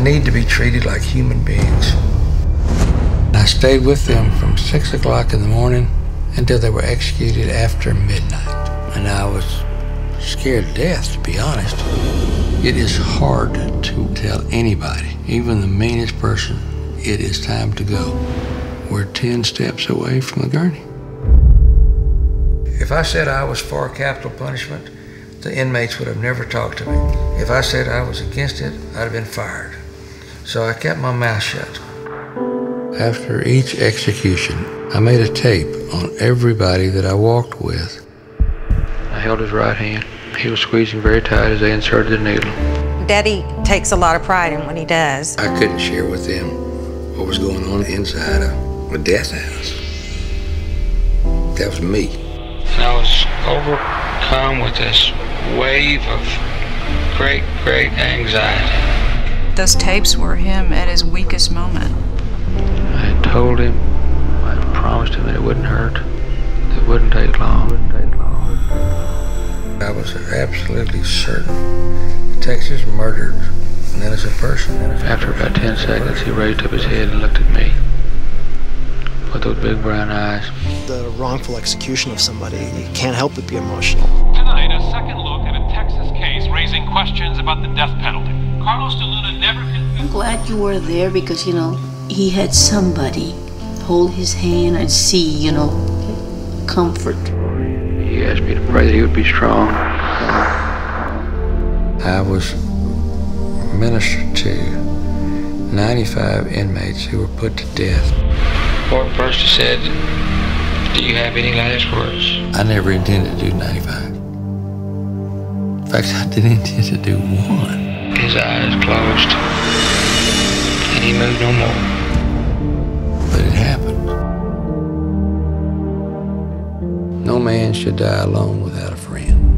need to be treated like human beings. I stayed with them from 6 o'clock in the morning until they were executed after midnight. And I was scared to death, to be honest. It is hard to tell anybody, even the meanest person, it is time to go. We're 10 steps away from the gurney. If I said I was for capital punishment, the inmates would have never talked to me. If I said I was against it, I'd have been fired. So I kept my mouth shut. After each execution, I made a tape on everybody that I walked with. I held his right hand. He was squeezing very tight as they inserted the needle. Daddy takes a lot of pride in what he does. I couldn't share with them what was going on inside a death house. That was me. And I was overcome with this wave of great, great anxiety. Those tapes were him at his weakest moment. I had told him, I had promised him that it wouldn't hurt, that it wouldn't take long. I was absolutely certain Texas murdered an innocent person. After about 10 seconds, he raised up his head and looked at me with those big brown eyes. The wrongful execution of somebody, you can't help but be emotional. Tonight, a second look at a Texas case raising questions about the death penalty. Carlos de Luna never confessed. I'm glad you were there because, he had somebody hold his hand and see, comfort. He asked me to pray that he would be strong. I was ministered to 95 inmates who were put to death. Lord first said, do you have any last words? I never intended to do 95. In fact, I didn't intend to do one. His eyes closed, and he moved no more. But it happened. No man should die alone without a friend.